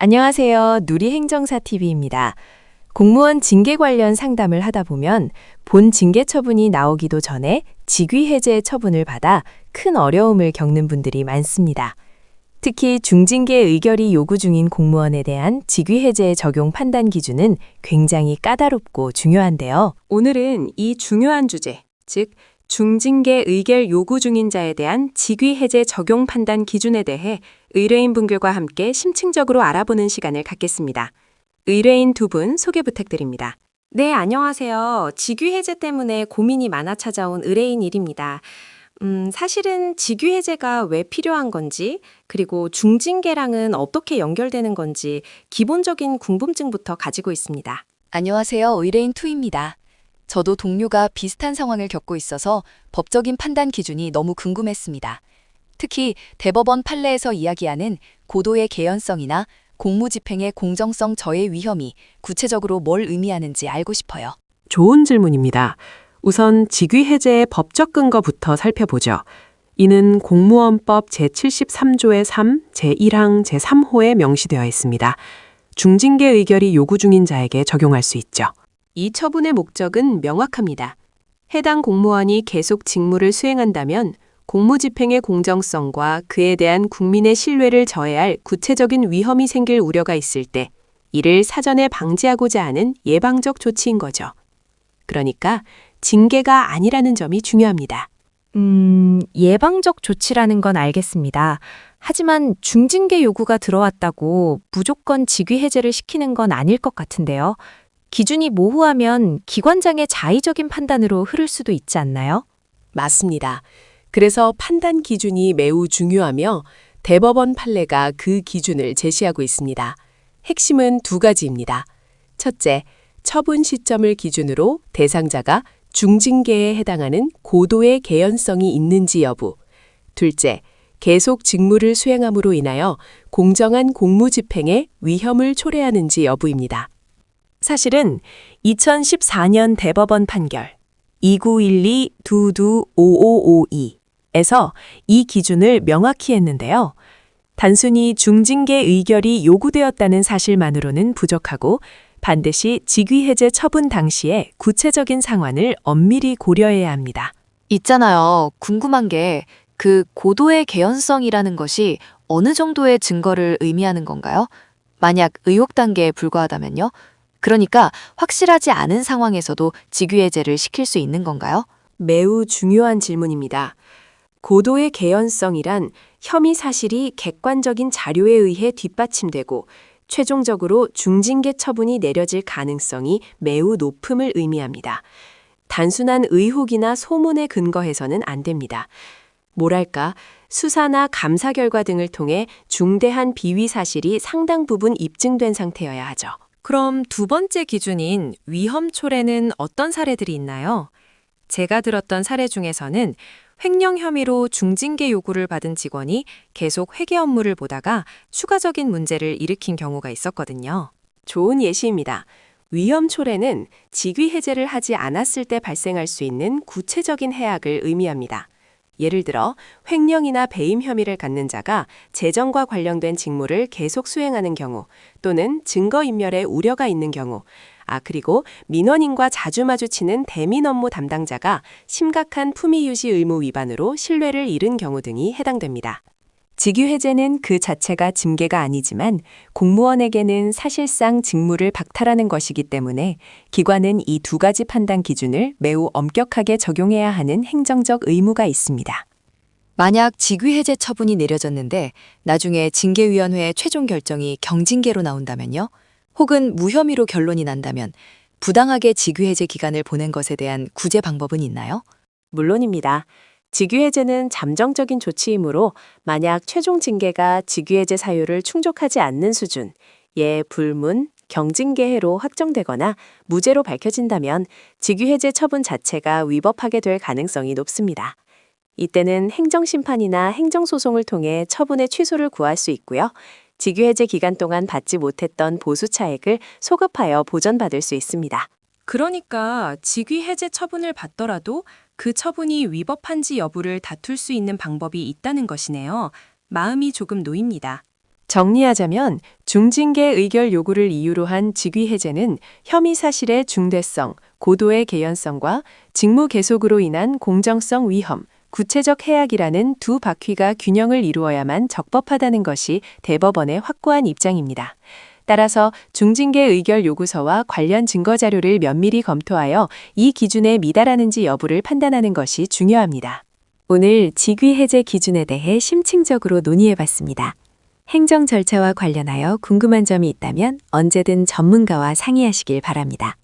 안녕하세요. 누리행정사TV입니다. 공무원 징계 관련 상담을 하다 보면 본 징계 처분이 나오기도 전에 직위 해제 처분을 받아 큰 어려움을 겪는 분들이 많습니다. 특히 중징계 의결이 요구 중인 공무원에 대한 직위 해제 적용 판단 기준은 굉장히 까다롭고 중요한데요. 오늘은 이 중요한 주제, 즉 중징계 의결 요구 중인 자에 대한 직위 해제 적용 판단 기준에 대해 의뢰인 분들과 함께 심층적으로 알아보는 시간을 갖겠습니다. 의뢰인 두 분 소개 부탁드립니다. 네, 안녕하세요. 직위 해제 때문에 고민이 많아 찾아온 의뢰인 일입니다. 사실은 직위 해제가 왜 필요한 건지, 그리고 중징계랑은 어떻게 연결되는 건지 기본적인 궁금증부터 가지고 있습니다. 안녕하세요. 의뢰인 2입니다. 저도 동료가 비슷한 상황을 겪고 있어서 법적인 판단 기준이 너무 궁금했습니다. 특히 대법원 판례에서 이야기하는 고도의 개연성이나 공무집행의 공정성 저해 위험이 구체적으로 뭘 의미하는지 알고 싶어요. 좋은 질문입니다. 우선 직위 해제의 법적 근거부터 살펴보죠. 이는 공무원법 제73조의 3, 제1항 제3호에 명시되어 있습니다. 중징계 의결이 요구 중인 자에게 적용할 수 있죠. 이 처분의 목적은 명확합니다. 해당 공무원이 계속 직무를 수행한다면 공무집행의 공정성과 그에 대한 국민의 신뢰를 저해할 구체적인 위험이 생길 우려가 있을 때 이를 사전에 방지하고자 하는 예방적 조치인 거죠. 그러니까 징계가 아니라는 점이 중요합니다. 예방적 조치라는 건 알겠습니다. 하지만 중징계 요구가 들어왔다고 무조건 직위 해제를 시키는 건 아닐 것 같은데요. 기준이 모호하면 기관장의 자의적인 판단으로 흐를 수도 있지 않나요? 맞습니다. 그래서 판단 기준이 매우 중요하며 대법원 판례가 그 기준을 제시하고 있습니다. 핵심은 두 가지입니다. 첫째, 처분 시점을 기준으로 대상자가 중징계에 해당하는 고도의 개연성이 있는지 여부. 둘째, 계속 직무를 수행함으로 인하여 공정한 공무집행에 위험을 초래하는지 여부입니다. 사실은 2014년 대법원 판결 2912-225552에서 이 기준을 명확히 했는데요. 단순히 중징계 의결이 요구되었다는 사실만으로는 부족하고 반드시 직위 해제 처분 당시의 구체적인 상황을 엄밀히 고려해야 합니다. 있잖아요. 궁금한 게 그 고도의 개연성이라는 것이 어느 정도의 증거를 의미하는 건가요? 만약 의혹 단계에 불과하다면요? 그러니까 확실하지 않은 상황에서도 직위 해제를 시킬 수 있는 건가요? 매우 중요한 질문입니다. 고도의 개연성이란 혐의 사실이 객관적인 자료에 의해 뒷받침되고 최종적으로 중징계 처분이 내려질 가능성이 매우 높음을 의미합니다. 단순한 의혹이나 소문에 근거해서는 안 됩니다. 뭐랄까, 수사나 감사 결과 등을 통해 중대한 비위 사실이 상당 부분 입증된 상태여야 하죠. 그럼 두 번째 기준인 위험 초래는 어떤 사례들이 있나요? 제가 들었던 사례 중에서는 횡령 혐의로 중징계 요구를 받은 직원이 계속 회계 업무를 보다가 추가적인 문제를 일으킨 경우가 있었거든요. 좋은 예시입니다. 위험 초래는 직위 해제를 하지 않았을 때 발생할 수 있는 구체적인 해악을 의미합니다. 예를 들어 횡령이나 배임 혐의를 갖는 자가 재정과 관련된 직무를 계속 수행하는 경우 또는 증거인멸의 우려가 있는 경우 그리고 민원인과 자주 마주치는 대민 업무 담당자가 심각한 품위 유지 의무 위반으로 신뢰를 잃은 경우 등이 해당됩니다. 직위 해제는 그 자체가 징계가 아니지만 공무원에게는 사실상 직무를 박탈하는 것이기 때문에 기관은 이 두 가지 판단 기준을 매우 엄격하게 적용해야 하는 행정적 의무가 있습니다. 만약 직위 해제 처분이 내려졌는데 나중에 징계위원회의 최종 결정이 경징계로 나온다면요? 혹은 무혐의로 결론이 난다면 부당하게 직위 해제 기간을 보낸 것에 대한 구제 방법은 있나요? 물론입니다. 직위 해제는 잠정적인 조치이므로 만약 최종 징계가 직위 해제 사유를 충족하지 않는 수준, 불문, 경징계해로 확정되거나 무죄로 밝혀진다면 직위 해제 처분 자체가 위법하게 될 가능성이 높습니다. 이때는 행정심판이나 행정소송을 통해 처분의 취소를 구할 수 있고요. 직위 해제 기간 동안 받지 못했던 보수 차액을 소급하여 보전받을 수 있습니다. 그러니까 직위 해제 처분을 받더라도 그 처분이 위법한지 여부를 다툴 수 있는 방법이 있다는 것이네요. 마음이 조금 놓입니다. 정리하자면 중징계 의결 요구를 이유로 한 직위 해제는 혐의 사실의 중대성, 고도의 개연성과 직무 계속으로 인한 공정성 위험, 구체적 해악이라는 두 바퀴가 균형을 이루어야만 적법하다는 것이 대법원의 확고한 입장입니다. 따라서 중징계 의결 요구서와 관련 증거 자료를 면밀히 검토하여 이 기준에 미달하는지 여부를 판단하는 것이 중요합니다. 오늘 직위 해제 기준에 대해 심층적으로 논의해봤습니다. 행정 절차와 관련하여 궁금한 점이 있다면 언제든 전문가와 상의하시길 바랍니다.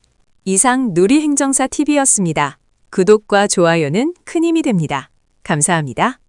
이상 누리행정사 TV였습니다. 구독과 좋아요는 큰 힘이 됩니다. 감사합니다.